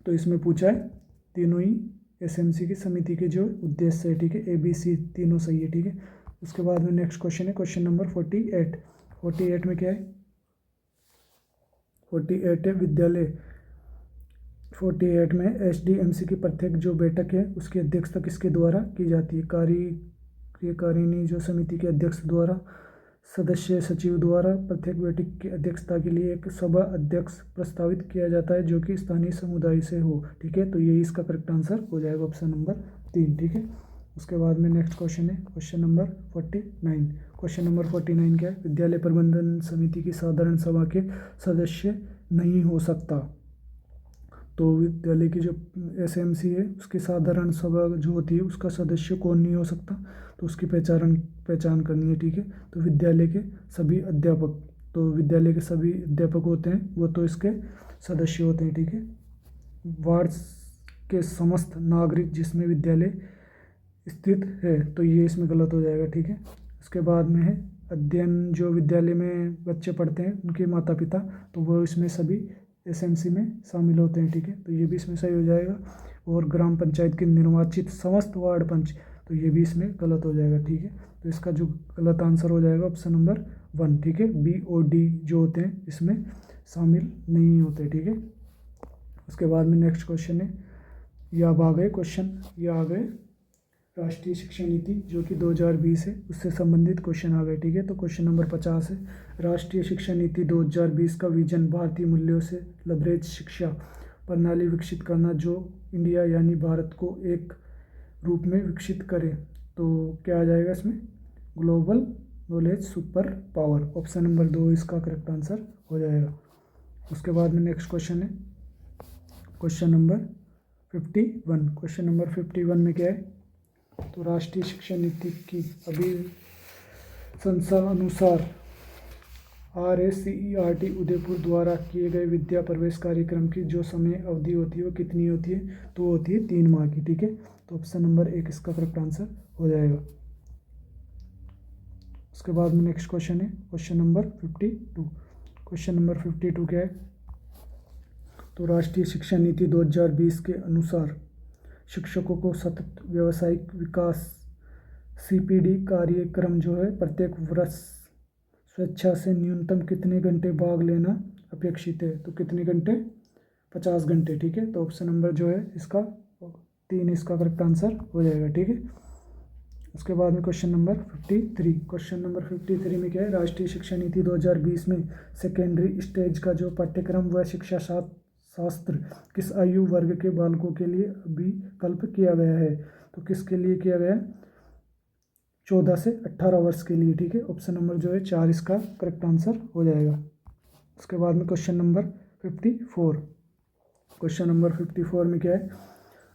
तो इसमें पूछा है तीनों ही एसएमसी की समिति के जो उद्देश्य है। ठीक है, ABC तीनों सही है। ठीक है, उसके बाद में नेक्स्ट क्वेश्चन है क्वेश्चन नंबर 48। 48 में क्या है, 48 है विद्यालय, 48 में एसडीएमसी की प्रत्येक जो बैठक है उसकी अध्यक्षता किसके द्वारा की जाती है, कार्यकारिणी जो समिति के अध्यक्ष द्वारा, सदस्य सचिव द्वारा। प्रत्येक बैठक की अध्यक्षता के लिए एक सभा अध्यक्ष प्रस्तावित किया जाता है जो कि स्थानीय समुदाय से हो। ठीक है, तो यही इसका करेक्ट आंसर हो जाएगा ऑप्शन नंबर 3। ठीक है, उसके बाद में नेक्स्ट क्वेश्चन है क्वेश्चन नंबर 49। क्वेश्चन नंबर 49 क्या है, विद्यालय प्रबंधन समिति की साधारण सभा के सदस्य नहीं हो सकता। तो विद्यालय की जो एसएमसी है उसकी साधारण सभा जो होती है उसका सदस्य कौन नहीं हो सकता, तो उसकी पहचान करनी है। ठीक है, तो विद्यालय के सभी अध्यापक, तो विद्यालय के सभी अध्यापक होते हैं वो तो इसके सदस्य होते हैं। ठीक है, के समस्त नागरिक जिसमें विद्यालय स्थित है, तो ये इसमें गलत हो जाएगा, ठीक है। उसके बाद में है अध्ययन, जो विद्यालय में बच्चे पढ़ते हैं उनके माता पिता, तो वो इसमें सभी एसएमसी में शामिल होते हैं, ठीक है, तो ये भी इसमें सही हो जाएगा। और ग्राम पंचायत के निर्वाचित समस्त वार्ड पंच, तो ये भी इसमें गलत हो जाएगा, ठीक है। तो इसका जो गलत आंसर हो जाएगा ऑप्शन नंबर 1, ठीक है। बी और डी जो होते हैं इसमें शामिल नहीं होते, ठीक है। उसके बाद में नेक्स्ट क्वेश्चन है, ये अब आ गए क्वेश्चन, ये आ गए राष्ट्रीय शिक्षा नीति जो कि 2020 है, उससे संबंधित क्वेश्चन आ गए, ठीक है। तो क्वेश्चन नंबर 50 है, राष्ट्रीय शिक्षा नीति 2020 का विजन भारतीय मूल्यों से लबरेज शिक्षा प्रणाली विकसित करना जो इंडिया यानी भारत को एक रूप में विकसित करे, तो क्या आ जाएगा इसमें, global knowledge super power, option number 2 इसका करेक्ट आंसर हो जाएगा। उसके बाद में नेक्स्ट क्वेश्चन है क्वेश्चन नंबर 51। क्वेश्चन नंबर 51 में क्या है, तो राष्ट्रीय शिक्षा नीति की अभी संशा अनुसार RACERT उदयपुर द्वारा किए गए विद्या प्रवेश कार्यक्रम की जो समय अवधि होती है वो कितनी होती है, तो वो होती है 3 माह की, ठीक है। तो ऑप्शन नंबर 1 इसका करेक्ट आंसर हो जाएगा। उसके बाद में नेक्स्ट क्वेश्चन है क्वेश्चन नंबर 52। क्वेश्चन नंबर 52 क्या है, तो राष्ट्रीय शिक्षा नीति 2020 के अनुसार शिक्षकों को सतत व्यावसायिक विकास CPD कार्यक्रम जो है प्रत्येक वर्ष स्वेच्छा से न्यूनतम कितने घंटे भाग लेना अपेक्षित है, तो कितने घंटे, 50 घंटे, ठीक है। तो ऑप्शन नंबर जो है इसका 3 इसका करेक्ट आंसर हो जाएगा, ठीक है। उसके बाद में क्वेश्चन नंबर 53। क्वेश्चन नंबर 53 में क्या है, राष्ट्रीय शिक्षा नीति 2020 में सेकेंडरी स्टेज का जो पाठ्यक्रम व शिक्षा शास्त्र किस आयु वर्ग के बालकों के लिए विकल्प किया गया है, तो किसके लिए किया गया है, 14 से 18 वर्ष के लिए, ठीक है। ऑप्शन नंबर जो है 4 इसका करेक्ट आंसर हो जाएगा। उसके बाद में क्वेश्चन नंबर 54। क्वेश्चन नंबर 54 में क्या है,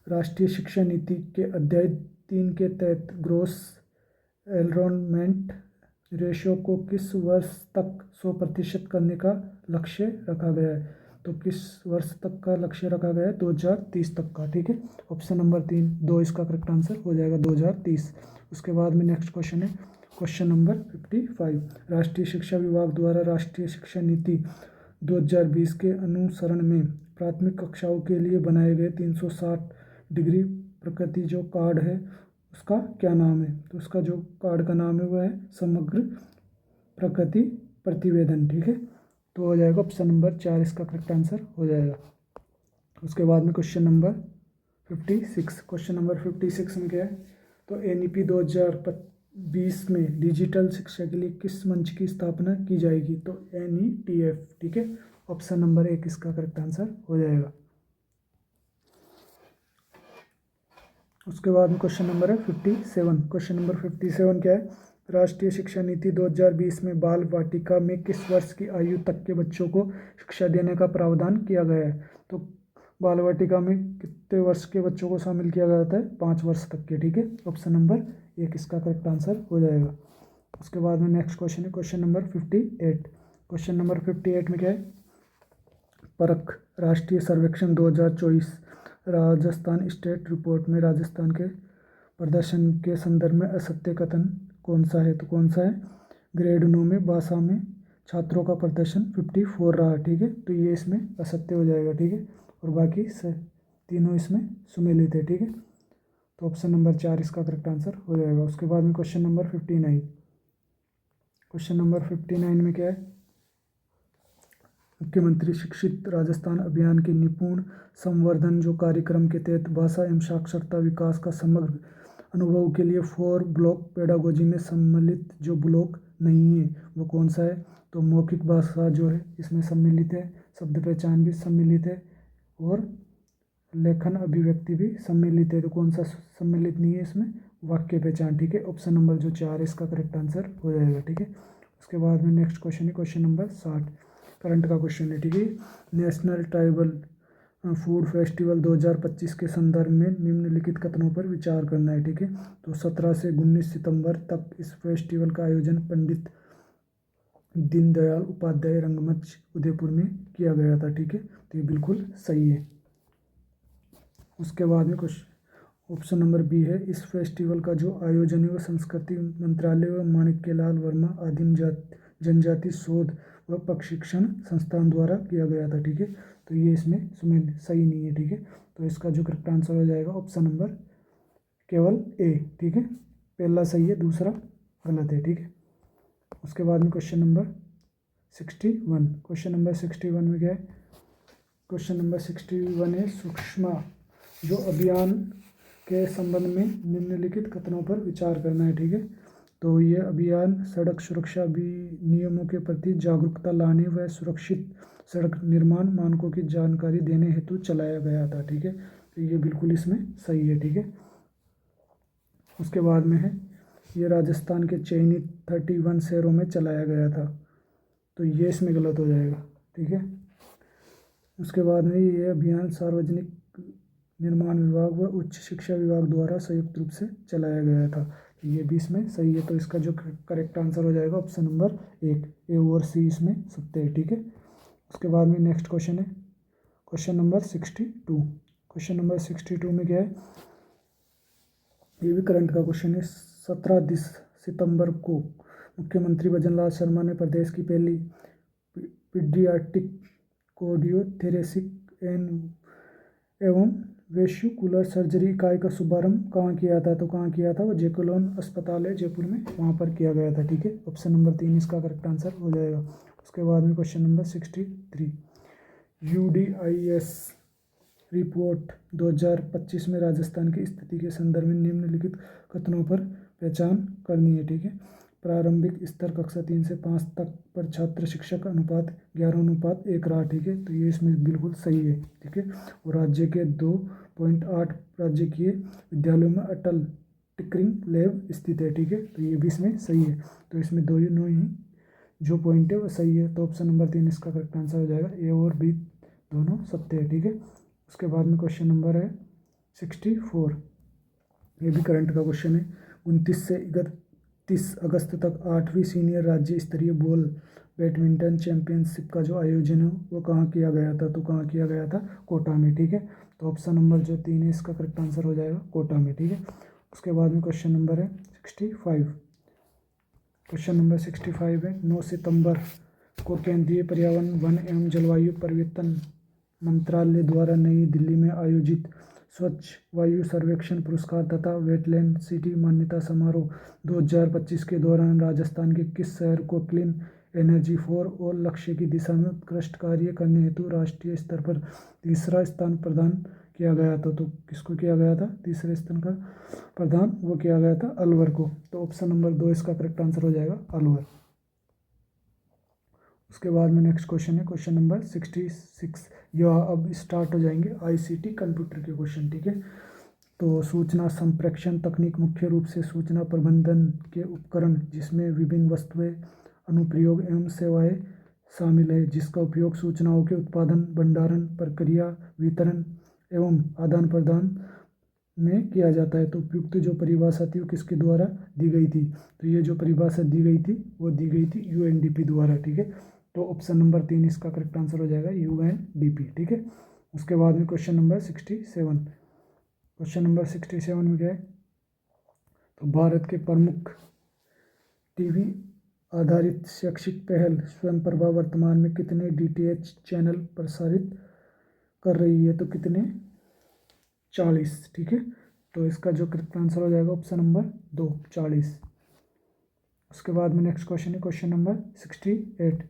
राष्ट्रीय शिक्षा नीति के अध्याय 3 के तहत ग्रोस एनरोलमेंट रेशियो को किस वर्ष तक 100% करने का लक्ष्य रखा गया है, तो किस वर्ष तक का लक्ष्य रखा गया है, 2030 तक का, ठीक है। ऑप्शन नंबर 3 2 इसका करेक्ट आंसर हो जाएगा 2030। उसके बाद में नेक्स्ट क्वेश्चन है क्वेश्चन नंबर 55। राष्ट्रीय शिक्षा विभाग द्वारा राष्ट्रीय शिक्षा नीति 2020 के अनुसरण में प्राथमिक कक्षाओं के लिए बनाए गए 360 डिग्री प्रकृति जो कार्ड है उसका क्या नाम है, तो उसका जो कार्ड का नाम है वो है समग्र प्रकृति प्रतिवेदन, ठीक है। तो हो जाएगा ऑप्शन नंबर 4 इसका करेक्ट आंसर हो जाएगा। उसके बाद में क्वेश्चन नंबर 56। क्वेश्चन नंबर 56 में क्या है, तो NEP 2020 में डिजिटल शिक्षा के लिए किस मंच की स्थापना की जाएगी, तो NETF, ठीक है। ऑप्शन नंबर 1 इसका करेक्ट आंसर हो जाएगा। उसके बाद में क्वेश्चन नंबर है 57। क्वेश्चन नंबर 57 क्या है, राष्ट्रीय शिक्षा नीति 2020 में बाल वाटिका में किस वर्ष की आयु तक के बच्चों को शिक्षा देने का प्रावधान किया गया है, तो बाल वाटिका में कितने वर्ष के बच्चों को शामिल किया जाता है, 5 वर्ष तक के, ठीक है। ऑप्शन नंबर 1 इसका करेक्ट आंसर हो जाएगा। उसके बाद में नेक्स्ट क्वेश्चन है क्वेश्चन नंबर 58। क्वेश्चन नंबर 58 में क्या है, परख राष्ट्रीय सर्वेक्षण 2024 राजस्थान स्टेट रिपोर्ट में राजस्थान के प्रदर्शन के संदर्भ में असत्य कथन कौन सा है, तो कौन सा है, ग्रेड 9 में भाषा में छात्रों का प्रदर्शन 54 रहा, ठीक है। तो ये इसमें असत्य हो जाएगा, ठीक है। और बाकी तीनों इसमें सुमेलित है, ठीक है। तो ऑप्शन नंबर 4 इसका करेक्ट आंसर हो जाएगा। उसके बाद में क्वेश्चन नंबर 59। क्वेश्चन नंबर 59 में क्या है, मुख्यमंत्री शिक्षित राजस्थान अभियान के निपुण संवर्धन जो कार्यक्रम के तहत भाषा एवं साक्षरता विकास का समग्र अनुभव के लिए 4 ब्लॉक पेडागोजी में सम्मिलित जो ब्लॉक नहीं है वो कौन सा है, तो मौखिक भाषा जो है इसमें सम्मिलित है, शब्द पहचान भी सम्मिलित है और लेखन अभिव्यक्ति भी सम्मिलित है, तो कौन सा सम्मिलित नहीं है इसमें, वाक्य पहचान, ठीक है। ऑप्शन नंबर जो 4 इसका करेक्ट आंसर हो जाएगा, ठीक है। उसके बाद में नेक्स्ट क्वेश्चन है क्वेश्चन नंबर 60, करंट का क्वेश्चन है, ठीक है। नेशनल ट्राइबल फूड फेस्टिवल 2025 के संदर्भ में निम्नलिखित कथनों पर विचार करना है, ठीक है। तो 17 से 19 सितंबर तक इस फेस्टिवल का आयोजन पंडित दीनदयाल उपाध्याय रंगमंच उदयपुर में किया गया था, ठीक है। तो ये बिल्कुल सही है। उसके बाद में कुछ ऑप्शन नंबर बी है, इस फेस्टिवल का जो आयोजन है वो संस्कृति मंत्रालय व माणिक्यलाल वर्मा आदिम जनजाति शोध व प्रशिक्षण संस्थान द्वारा किया गया था। ठीक है, तो ये इसमें सही नहीं है। ठीक है, तो इसका जो करेक्ट आंसर हो जाएगा ऑप्शन नंबर केवल ए। ठीक है, पहला सही है, दूसरा गलत है। ठीक है, उसके बाद में क्वेश्चन नंबर 61। क्वेश्चन नंबर 61 में क्या है? क्वेश्चन नंबर 61 है, सूक्ष्म जो अभियान के संबंध में निम्नलिखित कथनों पर विचार करना है। ठीक है, तो ये अभियान सड़क सुरक्षा नियमों के प्रति जागरूकता लाने व सुरक्षित सड़क निर्माण मानकों की जानकारी देने हेतु चलाया गया था। ठीक है, तो ये बिल्कुल इसमें सही है। ठीक है, उसके बाद में है, ये राजस्थान के चयनित 31 शहरों में चलाया गया था, तो ये इसमें गलत हो जाएगा। ठीक है, उसके बाद में ये अभियान सार्वजनिक निर्माण विभाग व उच्च शिक्षा विभाग द्वारा संयुक्त रूप से चलाया गया था, ये भी इसमें सही है। तो इसका जो करेक्ट आंसर हो जाएगा ऑप्शन नंबर 1, ए और सी इसमें सत्य है। ठीक है, उसके बाद में नेक्स्ट क्वेश्चन है क्वेश्चन नंबर 62। क्वेश्चन नंबर 62 में क्या है? ये भी करंट का क्वेश्चन है। 17 सितंबर को मुख्यमंत्री भजनलाल शर्मा ने प्रदेश की पहली पीडियाट्रिक कार्डियोथोरेसिक एवं वेस्क्युलर सर्जरी इकाई का शुभारंभ कहाँ किया था? तो कहाँ किया था? वो जैकुलोन अस्पताल है जयपुर में, वहाँ पर किया गया था। ठीक है, ऑप्शन नंबर 3 इसका करेक्ट आंसर हो जाएगा। उसके बाद में क्वेश्चन नंबर 63, UDIS रिपोर्ट 2025 में राजस्थान की स्थिति के संदर्भ में निम्नलिखित कथनों पर पहचान करनी है। ठीक है, प्रारंभिक स्तर कक्षा 3 से 5 तक पर छात्र शिक्षक अनुपात 11:1 रहा। ठीक है, तो ये इसमें बिल्कुल सही है। ठीक है, और राज्य के 2.8 राजकीय विद्यालयों में अटल टिंकरिंग लैब स्थित है। ठीक है, तो ये भी इसमें सही है। तो इसमें दोनों ही जो पॉइंट है वो सही है, तो ऑप्शन नंबर 3 इसका करेक्ट आंसर हो जाएगा। ए और बी दोनों सत्य है। ठीक है, उसके बाद में क्वेश्चन नंबर है 64, ये भी करंट का क्वेश्चन है। 29 से 31 अगस्त तक 8वीं सीनियर राज्य स्तरीय बॉल बैडमिंटन चैंपियनशिप का जो आयोजन है वो कहाँ किया गया था? तो कहाँ किया गया था? कोटा में। ठीक है, तो ऑप्शन नंबर जो 3 है इसका करेक्ट आंसर हो जाएगा कोटा में। ठीक है, उसके बाद में क्वेश्चन नंबर है 65। क्वेश्चन नंबर 65 है, 9 सितंबर को केंद्रीय पर्यावरण वन एवं जलवायु परिवर्तन मंत्रालय द्वारा नई दिल्ली में आयोजित स्वच्छ वायु सर्वेक्षण पुरस्कार तथा वेटलैंड सिटी मान्यता समारोह 2025 के दौरान राजस्थान के किस शहर को क्लीन एनर्जी फॉर ऑल लक्ष्य की दिशा में उत्कृष्ट कार्य करने हेतु राष्ट्रीय स्तर पर तीसरा स्थान प्रदान किया गया था? तो किसको किया गया था तीसरे स्थान का प्रदान? वो किया गया था अलवर को। तो ऑप्शन नंबर 2 इसका करेक्ट आंसर हो जाएगा अलवर। उसके बाद में नेक्स्ट क्वेश्चन है क्वेश्चन नंबर 66। यह अब स्टार्ट हो जाएंगे ICT कंप्यूटर के क्वेश्चन। ठीक है, तो सूचना संप्रेषण तकनीक मुख्य रूप से सूचना प्रबंधन के उपकरण जिसमें विभिन्न वस्तुएं अनुप्रयोग एवं सेवाएं शामिल है, जिसका उपयोग सूचनाओं के उत्पादन, भंडारण, प्रक्रिया, वितरण एवं आदान प्रदान में किया जाता है। तो उपयुक्त जो परिभाषा थी वो किसके द्वारा दी गई थी? तो ये जो परिभाषा दी गई थी वो दी गई थी UNDP द्वारा। ठीक है, तो ऑप्शन नंबर 3 इसका करेक्ट आंसर हो जाएगा UNDP। ठीक है, उसके बाद में क्वेश्चन नंबर 67। क्वेश्चन नंबर 67 में क्या है? तो भारत के प्रमुख टीवी आधारित शैक्षिक पहल स्वयंप्रभा वर्तमान में कितने DTH चैनल प्रसारित कर रही है? तो कितने? 40। ठीक है, तो इसका जो करेक्ट आंसर हो जाएगा ऑप्शन नंबर 2, 40। उसके बाद में नेक्स्ट क्वेश्चन है क्वेश्चन नंबर 68।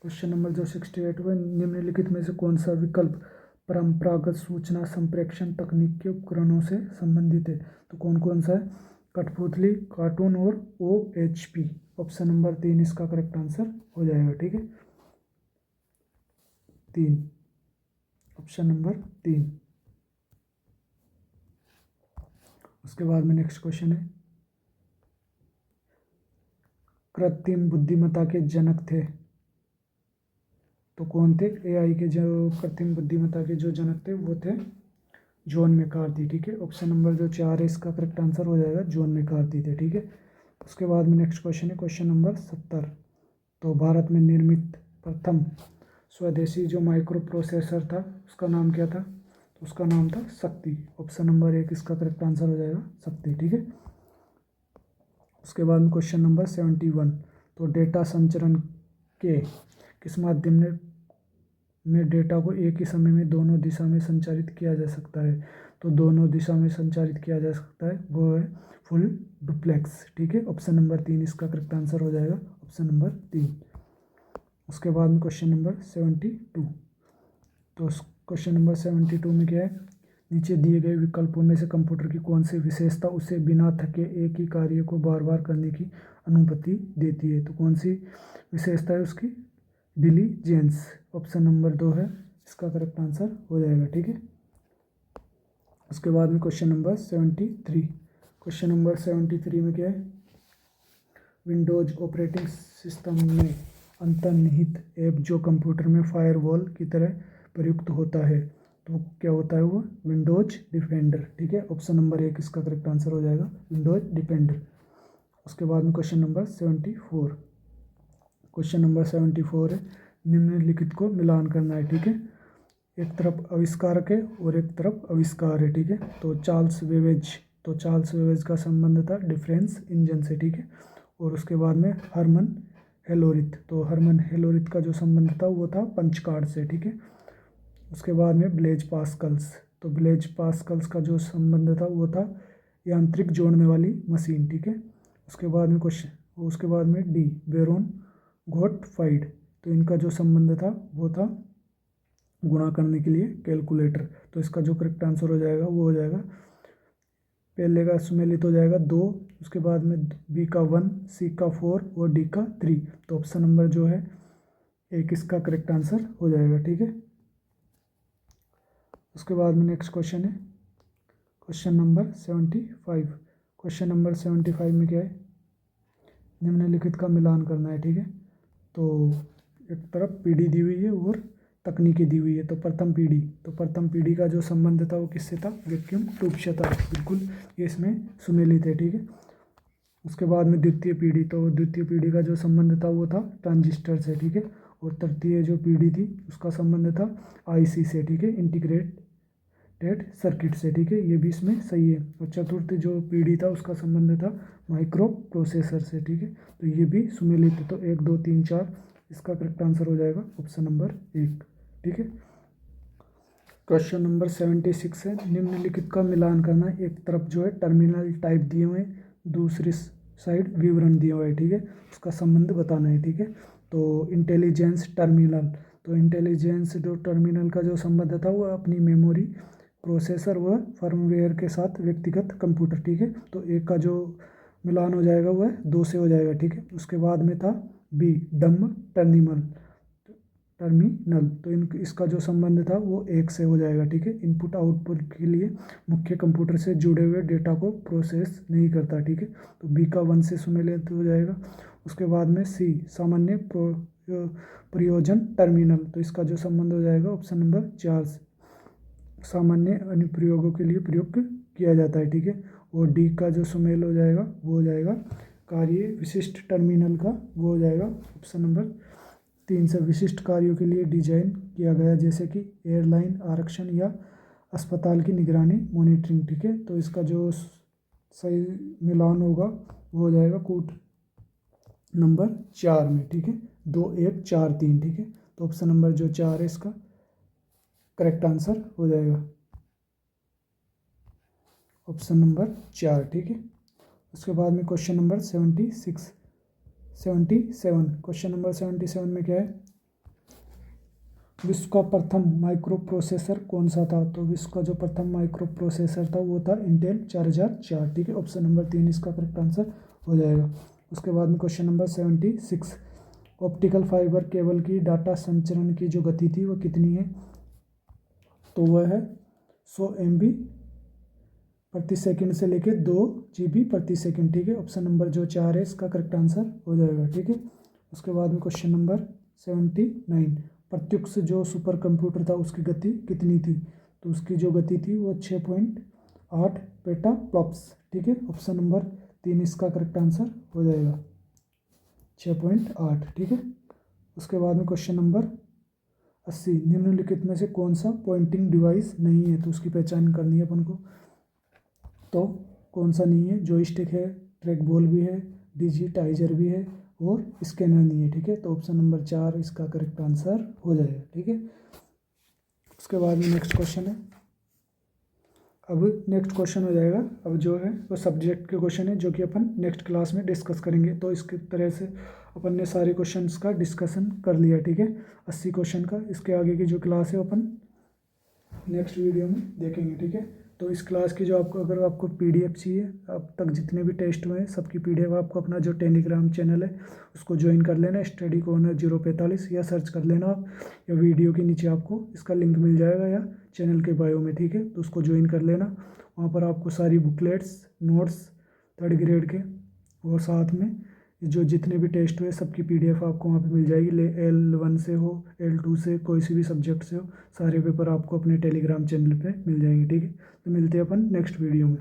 क्वेश्चन नंबर जो 68 है, निम्नलिखित में से कौन सा विकल्प परंपरागत सूचना संप्रेषण तकनीक के उपकरणों से संबंधित है? तो कौन कौन सा है? कठपुतली, कार्टून और OHP। ऑप्शन नंबर 3 इसका करेक्ट आंसर हो जाएगा। ठीक है, 3, ऑप्शन नंबर 3। उसके बाद में नेक्स्ट क्वेश्चन है, कृत्रिम बुद्धिमत्ता के जनक थे तो कौन थे? AI के जो कृत्रिम बुद्धिमत्ता के जो जनक थे वो थे जॉन मैकार्थी। ठीक है, ऑप्शन नंबर जो 4 है इसका करेक्ट आंसर हो जाएगा जॉन मैकार्थी थे। ठीक है, उसके बाद में नेक्स्ट क्वेश्चन है क्वेश्चन नंबर 70। तो भारत में निर्मित प्रथम स्वदेशी जो माइक्रो प्रोसेसर था उसका नाम क्या था? उसका नाम था शक्ति। ऑप्शन नंबर 1 इसका करेक्ट आंसर हो जाएगा शक्ति, ठीक है। उसके बाद में क्वेश्चन नंबर 71, तो डेटा संचरण के किस माध्यम में डेटा को एक ही समय में दोनों दिशा में संचारित किया जा सकता है। तो दोनों दिशा में संचारित किया जा सकता है वो है फुल डुप्लेक्स, ठीक है। ऑप्शन नंबर 3 इसका करेक्ट आंसर हो जाएगा, ऑप्शन नंबर 3। उसके बाद में क्वेश्चन नंबर 72, तो क्वेश्चन नंबर 72 में क्या है, नीचे दिए गए विकल्पों में से कंप्यूटर की कौन सी विशेषता उसे बिना थके एक ही कार्य को बार बार करने की अनुमति देती है। तो कौन सी विशेषता है उसकी, डिलीजेंस। ऑप्शन नंबर 2 है इसका करेक्ट आंसर हो जाएगा, ठीक है। उसके बाद में क्वेश्चन नंबर 73, क्वेश्चन नंबर 73 में क्या है, विंडोज ऑपरेटिंग सिस्टम में अंतर्निहित ऐप जो कंप्यूटर में फायरवॉल की तरह प्रयुक्त होता है, तो क्या होता है वो, विंडोज डिफेंडर, ठीक है। ऑप्शन नंबर 1 इसका करेक्ट आंसर हो जाएगा, विंडोज डिफेंडर। उसके बाद में क्वेश्चन नंबर 74, क्वेश्चन नंबर 74 है, निम्नलिखित को मिलान करना है, ठीक है। एक तरफ आविष्कारक है और एक तरफ आविष्कार है, ठीक है। तो चार्ल्स वेवेज का संबंध था डिफरेंस इंजन से, ठीक है। और उसके बाद में हरमन हेलोरिथ का जो संबंध था वो था पंच कार्ड से, ठीक है। उसके बाद में ब्लेज पास्कल्स का जो संबंध था वो था यांत्रिक जोड़ने वाली मशीन, ठीक है। उसके बाद में डी बेरोन गोटफ्राइड, तो इनका जो संबंध था वो था गुणा करने के लिए कैलकुलेटर। तो इसका जो करेक्ट आंसर हो जाएगा वो हो जाएगा, पहले का सुमेलित हो जाएगा 2, उसके बाद में बी का 1, सी का 4 और डी का 3। तो ऑप्शन नंबर जो है 1 इसका करेक्ट आंसर हो जाएगा, ठीक है। उसके बाद में नेक्स्ट क्वेश्चन है क्वेश्चन नंबर 75। क्वेश्चन नंबर 75 में क्या है, निम्नलिखित का मिलान करना है, ठीक है। तो एक तरफ पीढ़ी दी हुई है और तकनीकी दी हुई है। तो प्रथम पीढ़ी का जो संबंध था वो किससे था, वैक्यूम ट्यूब से था, बिल्कुल ये इसमें सुमेलित है, ठीक है। उसके बाद में द्वितीय पीढ़ी का जो संबंध था वो था ट्रांजिस्टर से, ठीक है। और तृतीय जो पीढ़ी थी उसका संबंध था आईसी से, ठीक है, इंटीग्रेटेड सर्किट से, ठीक है, ये भी इसमें सही है। और चतुर्थ जो पीढ़ी था उसका संबंध था माइक्रो प्रोसेसर से, ठीक है। तो ये भी सुमेलित है। तो 1 2 3 4 इसका करेक्ट आंसर हो जाएगा ऑप्शन नंबर 1, ठीक है। क्वेश्चन नंबर 76 है, निम्नलिखित का मिलान करना है। एक तरफ जो है टर्मिनल टाइप दिए हुए हैं, दूसरी साइड विवरण दिया हुआ है, ठीक है। उसका संबंध बताना है, ठीक है। तो इंटेलिजेंस टर्मिनल का जो संबंध था वो अपनी मेमोरी, प्रोसेसर व फर्मवेयर के साथ व्यक्तिगत कंप्यूटर, ठीक है। तो एक का जो मिलान हो जाएगा वह 2 से हो जाएगा, ठीक है। उसके बाद में था बी डम टर्मिनल, तो इसका जो संबंध था वो 1 से हो जाएगा, ठीक है। इनपुट आउटपुट के लिए मुख्य कंप्यूटर से जुड़े हुए डेटा को प्रोसेस नहीं करता, ठीक है। तो बी का 1 से सुमेलित हो जाएगा। उसके बाद में सी सामान्य प्रयोजन टर्मिनल, तो इसका जो संबंध हो जाएगा ऑप्शन नंबर 4, सामान्य अनुप्रयोगों के लिए प्रयोग किया जाता है, ठीक है। और डी का जो सुमेल हो जाएगा वो हो जाएगा कार्य विशिष्ट टर्मिनल का, वो हो जाएगा ऑप्शन नंबर 3 से, विशिष्ट कार्यों के लिए डिजाइन किया गया, जैसे कि एयरलाइन आरक्षण या अस्पताल की निगरानी मॉनिटरिंग, ठीक है। तो इसका जो सही मिलान होगा वो हो जाएगा कोड नंबर 4 में, ठीक है, 2 1 4 3, ठीक है। तो ऑप्शन नंबर जो 4 है इसका करेक्ट आंसर हो जाएगा, ऑप्शन नंबर 4, ठीक है। उसके बाद में क्वेश्चन नंबर 77, क्वेश्चन नंबर 77 में क्या है, विश्व का प्रथम माइक्रो प्रोसेसर कौन सा था। तो विश्व का जो प्रथम माइक्रो प्रोसेसर था वो था इंटेल 4004, ठीक है। ऑप्शन नंबर 3 इसका करेक्ट आंसर हो जाएगा। उसके बाद में question number 76, optical fibre cable की डाटा संचरण की जो गति थी वो कितनी है। तो वह है 100 MB प्रति सेकंड से लेके 2 GB प्रति सेकंड, ठीक है। ऑप्शन नंबर जो 4 है इसका करेक्ट आंसर हो जाएगा, ठीक है। उसके बाद में क्वेश्चन नंबर 79, प्रत्युष जो सुपर कंप्यूटर था उसकी गति कितनी थी। तो उसकी जो गति थी वो 6.8 पेटाफ्लॉप्स, ठीक है। ऑप्शन नंबर 3 इसका करेक्ट आंसर हो जाएगा 6.8, ठीक है। उसके बाद में क्वेश्चन नंबर 80 निम्नलिखित में से कौन सा पॉइंटिंग डिवाइस नहीं है, तो उसकी पहचान करनी है अपन को। तो कौन सा नहीं है, जॉयस्टिक है, ट्रैक बॉल भी है, डिजिटाइजर भी है और स्कैनर नहीं है, ठीक है। तो ऑप्शन नंबर 4 इसका करेक्ट आंसर हो जाएगा, ठीक है। उसके बाद में नेक्स्ट क्वेश्चन है। अब नेक्स्ट क्वेश्चन हो जाएगा, अब जो है वो सब्जेक्ट के क्वेश्चन है जो कि अपन नेक्स्ट क्लास में डिस्कस करेंगे। तो इसके तरह से अपन ने सारे क्वेश्चंस का डिस्कशन कर लिया, ठीक है, 80 क्वेश्चन का। इसके आगे की जो क्लास है अपन नेक्स्ट वीडियो में देखेंगे, ठीक है। तो इस क्लास की जो आपको, अगर आपको पीडीएफ चाहिए, अब तक जितने भी टेस्ट हुए हैं सबकी पीडीएफ आपको अपना जो टेलीग्राम चैनल है उसको ज्वाइन कर लेना, स्टडी कॉर्नर 045, या सर्च कर लेना आप, या वीडियो के नीचे आपको इसका लिंक मिल जाएगा या चैनल के बायो में, ठीक है। तो उसको ज्वाइन कर लेना, वहाँ पर आपको सारी बुकलेट्स, नोट्स 3rd ग्रेड के, और साथ में जो जितने भी टेस्ट हुए सबकी पीडीएफ आपको वहाँ पे मिल जाएगी। L1 से हो, L2 से, कोई सी भी सब्जेक्ट से हो, सारे पेपर आपको अपने टेलीग्राम चैनल पे मिल जाएंगे, ठीक है। तो मिलते हैं अपन नेक्स्ट वीडियो में।